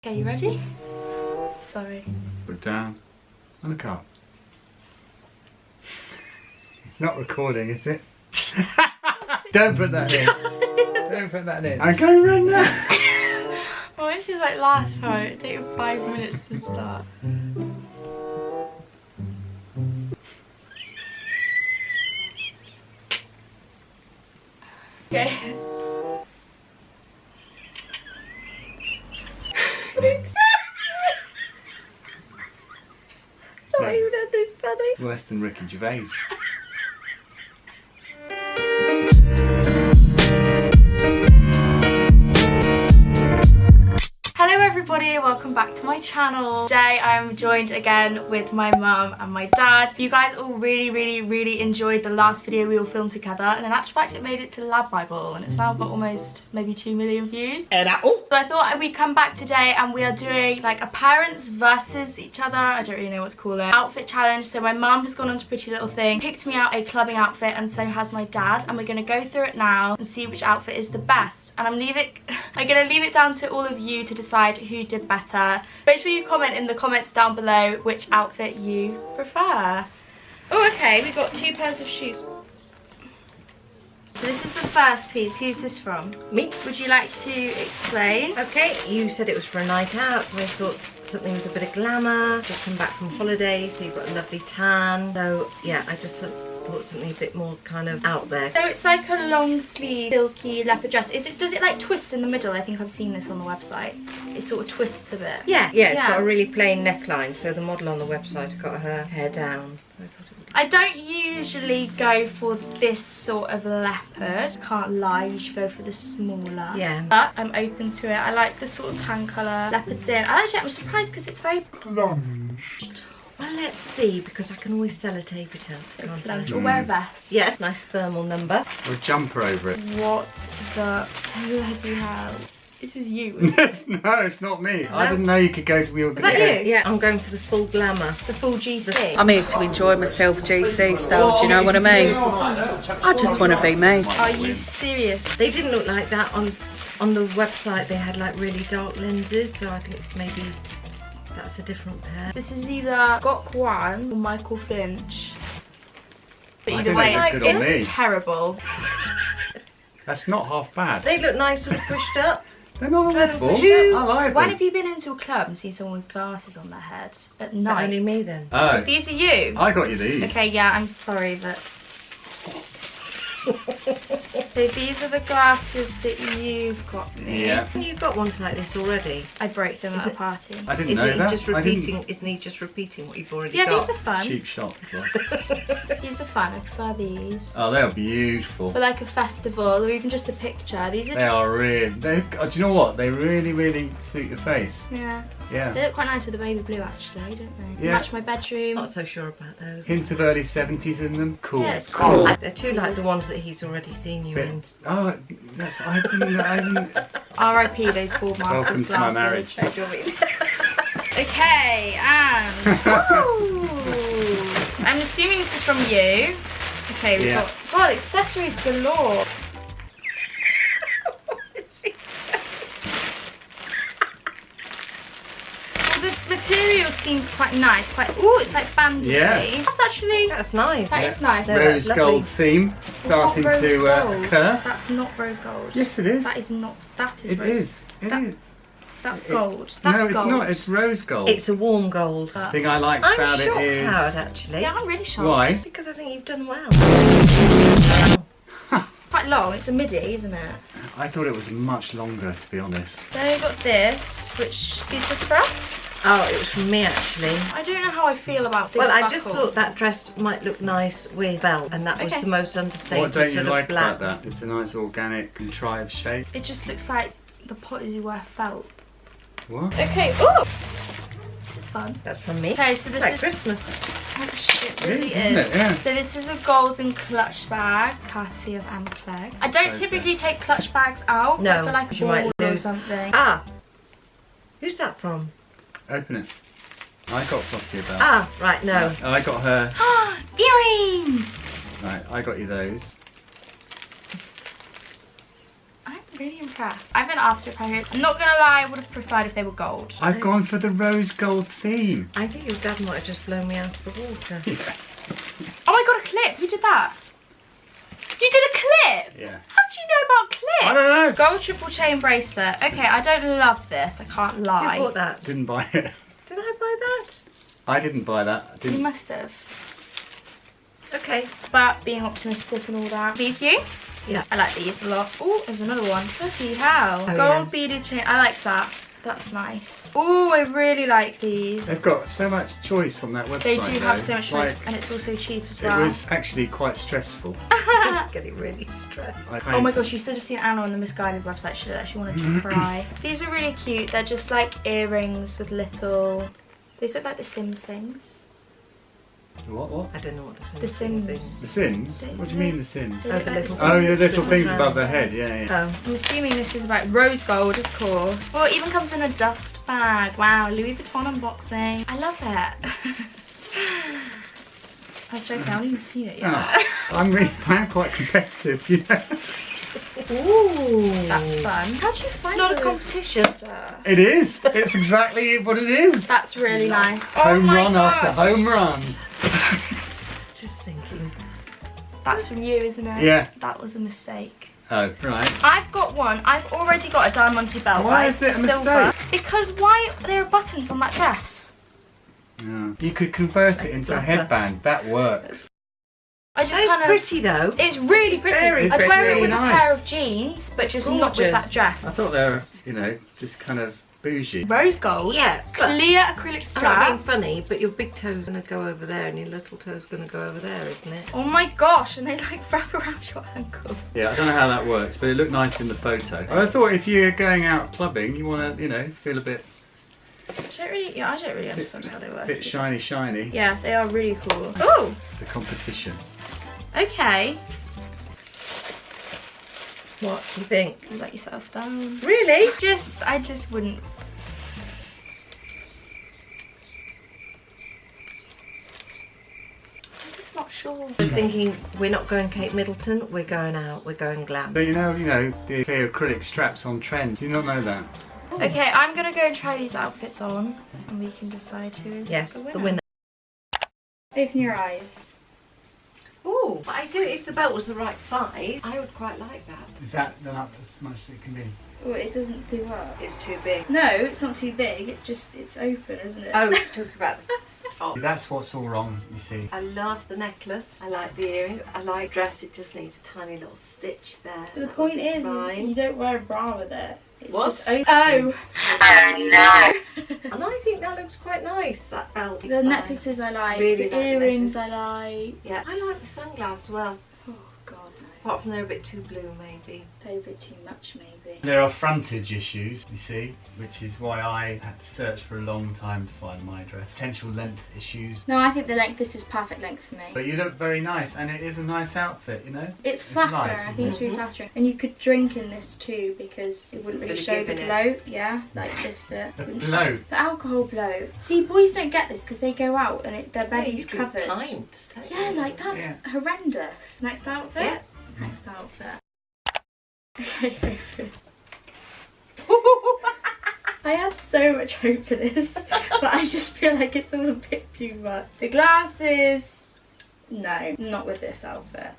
Okay, you ready? Sorry. Put down and a cup. It's not recording, is it? Don't put that in. Don't put that in. I'm going right now. Well, this was like last time. It took 5 minutes to start. Okay. Not even anything funny. Worse than Ricky Gervais. Hello everybody, welcome back to my channel. Today I am joined again with my mum and my dad. You guys all really enjoyed the last video we all filmed together, and in actual fact it made it to Lab Bible and it's now got almost maybe 2 million views. So I thought we'd come back today and we are doing like a parents versus each other, I don't really know what to call it, outfit challenge. So my mum has gone on to Pretty Little Thing, picked me out a clubbing outfit, and so has my dad, and we're going to go through it now and see which outfit is the best. And I'm gonna leave it down to all of you to decide who did better. Make sure you comment in the comments down below which outfit you prefer. Oh, okay, we've got 2 pairs of shoes. So this is the first piece. Who's this from? Me. Would you like to explain? Okay, you said it was for a night out, so I thought something with a bit of glamour. Just come back from holiday, so you've got a lovely tan. So yeah, I just thought something a bit more kind of out there. So it's like a long sleeve silky leopard dress. Does it like twist in the middle? I think I've seen this on the website. It sort of twists a bit. Yeah, it's got a really plain neckline, so the model on the website got her hair down. I don't usually go for this sort of leopard. Can't lie, you should go for the smaller. Yeah. But I'm open to it. I like the sort of tan colour leopards in. I'm surprised because it's very plunged. Well, let's see, because I can always sellotape it out. Plunge. Or wear a vest. Yes, nice thermal number. Or a jumper over it. What the bloody hell? This is you. Isn't it? No, it's not me. I didn't know you could go to your... Is that you? Yeah, I'm going for the full glamour. The full GC. I'm here to enjoy myself GC style, do you know what I mean? I just want to be me. Are you serious? They didn't look like that on the website. They had like really dark lenses, so I think maybe that's a different pair. This is either Gok1 or Michael Finch. But I either think way, they look good on it's me. terrible. That's not half bad. They look nice and pushed up. They're not awful. You, I like when them. have you been into a club and seen someone with glasses on their head at Is that night? only me then? Oh, These are you? I got you these. Okay, yeah, I'm sorry, but... So these are the glasses that you've got me. Yeah. You've got ones like this already. I broke them at a party. I didn't Isn't know he that. just repeating? Isn't he just repeating what you've already Yeah, got? these are fun. Cheap shot. These are fun. I prefer these. Oh, they're beautiful. For like a festival or even just a picture. These are They just... are really... do you know what? They really suit your face. Yeah. Yeah. They look quite nice with the baby blue actually, don't they? Yeah. Match my bedroom. Not so sure about those. Hint of early 70s in them. Cool. Yeah, it's cool. They're too like the ones that he's already seen you in. Oh, that's... I didn't... R.I.P. those bald masters Welcome to my glasses. marriage. Okay, and ooh, I'm assuming this is from you. Okay, we've got God accessories galore. Well, the material seems quite nice. It's like bandagey. Yeah. That's actually That's nice. that is nice. No, Rose that's gold lovely. theme It's not starting rose to gold. occur. That's not rose gold. Yes, it is. That is not. That is It rose. is. It that- is. That's gold. That's No, it's gold. not. It's rose gold. It's a warm gold. The thing I liked I'm about shocked, it is... Howard, actually. Yeah, I'm really shocked. Why? Because I think you've done well. Quite long. It's a midi, isn't it? I thought it was much longer, to be honest. Then we've got this, which is this for us. Oh, it was from me actually. I don't know how I feel about this Well, I buckle. just thought that dress might look nice with belt, and that was Okay. the most understated What don't you sort of like black. about that? It's a nice organic contrived shape. It just looks like the potties you wear felt. What? Okay, ooh! This is fun. That's from me. Okay, so this Like is... Christmas. Oh shit, it It really is, isn't is. it? Yeah. So this is a golden clutch bag, courtesy of Clegg. I don't So typically take clutch bags out, No, but for like a you might ball or lose. something. Ah, who's that from? Open it. I got Flossie about. Ah, right, no. I got her. Earrings! Right, I got you those. I'm really impressed. I've been after a pair here. I'm not gonna lie, I would have preferred if they were gold. I've gone for the rose gold theme. I think your dad might have just blown me out of the water. Yeah. Oh my god, a clip! Who did that? You did a clip? Yeah. How do you know about clips? I don't know. Gold triple chain bracelet. Okay, I don't love this, I can't lie. Who bought that? Didn't buy it. Did I buy that? I didn't buy that. I You didn't. must have. Okay. But being optimistic and all that. These you? Yeah. I like these a lot. Oh, there's another one. Bloody hell. Oh, Gold yes. beaded chain. I like that. That's nice. Oh, I really like these. They've got so much choice on that website. They do have though. so much choice, Like, and it's also cheap as it well. was actually quite stressful. I was getting really stressed. Oh my gosh, you should have seen Anna on the Misguided website. She actually wanted to cry. These are really cute. They're just like earrings with little... These look like the Sims things. What? I don't know what The Sims. The Sims? What do you mean the Sims? They Oh, look the like little Sims. Oh, yeah, little Little things hands. above their head. Yeah, yeah. Oh. I'm assuming this is about rose gold, of course. Well, it even comes in a dust bag. Wow, Louis Vuitton unboxing. I love it. I was joking, I haven't even seen it yet. Oh, I'm quite competitive, you know. Ooh. That's fun. How'd you find not a those? competition. It is. It's exactly what it is. That's really nice. Home my run after gosh. home run. Just thinking. That's from you, isn't it? Yeah. That was a mistake. Oh, right. I've got one. I've already got a diamante belt. Why right? is it a silver. mistake? Because why there are buttons on that dress? Yeah. You could convert it into a headband. That works. I just It's kind of. pretty though. It's really pretty. Very I'd wear it pretty. with a Nice. pair of jeans, but just not with that Gorgeous. dress. I thought they were, you know, just kind of bougie. Rose gold. Yeah, but Clear acrylic I'm not being strap. funny, but your big toe's gonna go over there and your little toe's gonna go over there, isn't it? Oh my gosh, and they like wrap around your ankle. Yeah, I don't know how that works, but it looked nice in the photo. I thought if you're going out clubbing, you want to, you know, feel a bit I don't really understand how they work. shiny. Yeah, they are really cool. Oh, It's the competition. okay. What do you think? You let yourself down. Really? I just wouldn't. I'm just not sure. I was thinking we're not going Kate Middleton, we're going out, we're going glam. So you know, the clear acrylic straps on trend. Do you not know that? Okay, I'm gonna go and try these outfits on, and we can decide who is Yes, the winner. the winner. Open your eyes. Oh, but I do, if the belt was the right size, I would quite like that. Is that up as much as it can be? Oh, it doesn't do up. It's too big. No, it's not too big. It's open, isn't it? Oh, talk about the top. That's what's all wrong, you see. I love the necklace. I like the earrings. I like dress. It just needs a tiny little stitch there. But the That point would be is fine. you don't wear a bra with it. It's What? just open. Oh. And I think that looks quite nice, that belt. The necklaces I like. Really the like the earrings necklace. I like. Yeah, I like the sunglasses as well. Oh god, no. Apart from they're a bit too blue, maybe. They're a bit too much, maybe. There are frontage issues, you see, which is why I had to search for a long time to find my dress. Potential length issues. No, I think the length. This is perfect length for me. But you look very nice, and it is a nice outfit, you know? It's flattering. light, I isn't think it? it's really flattering. And you could drink in this too because it wouldn't really Bit of show the give in bloat. Yeah, like this bit. The Wouldn't show- bloat. The alcohol bloat. See, boys don't get this because they go out and their belly's Yeah, you covered. do pints, don't Yeah, you? like that's Yeah. horrendous. Next outfit. Yeah. Next outfit. Okay. I had so much hope for this, but I just feel like it's all a bit too much. The glasses, no, not with this outfit.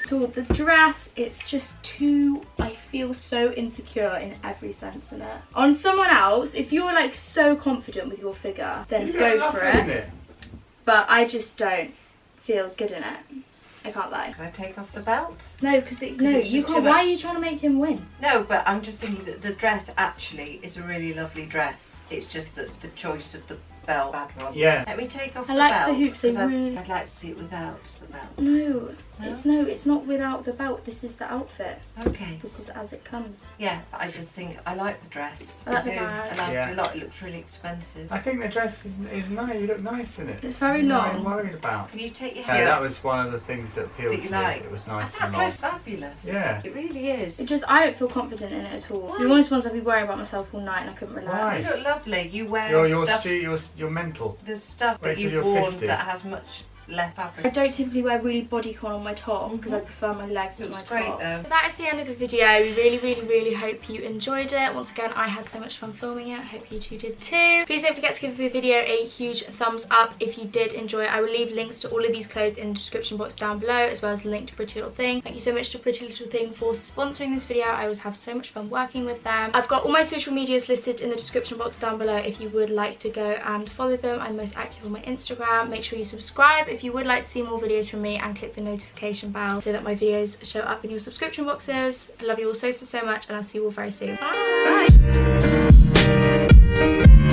So the dress, it's just too, I feel so insecure in every sense in it. On someone else, if you're like so confident with your figure, then go for it. But I just don't feel good in it. I can't lie. Can I take off the belt? No, because it's you just can't. too Why much. are you trying to make him win? No, but I'm just thinking that the dress actually is a really lovely dress. It's just that the choice of the belt, bad one. Yeah. Let me take off I the like belt. the hoops, they 'cause really- I'd like to see it without the belt. No, No? it's not without the belt. This is the outfit. Okay. This is as it comes. Yeah, but I just think I like the dress. I like the do. bag. I like Yeah. it a lot. It looks really expensive. I think the dress is nice. You look nice in it. It's very I'm long. not worried about. Can you take your Yeah, hair? that was one of the things that appealed That you to me. like. It was And nice that and long. dress is fabulous. Yeah. It really is. It just, I don't feel confident in it at all. Why? The honest ones I'd be worrying about myself all night and I couldn't relax. You look lovely. You wear You're stuff. you're mental. The stuff Wait that till you've you're worn 50. that has much less fabric. I don't typically wear really bodycon on my top because I prefer my legs to my great, top. though. So that is the end of the video. We really hope you enjoyed it. Once again, I had so much fun filming it. I hope you two did too. Please don't forget to give the video a huge thumbs up if you did enjoy it. I will leave links to all of these clothes in the description box down below, as well as the link to Pretty Little Thing. Thank you so much to Pretty Little Thing for sponsoring this video. I always have so much fun working with them. I've got all my social medias listed in the description box down below if you would like to go and follow them. I'm most active on my Instagram. Make sure you subscribe if you would like to see more videos from me, and click the notification bell so that my videos show up in your subscription boxes. I love you all so much, and I'll see you all very soon. Bye!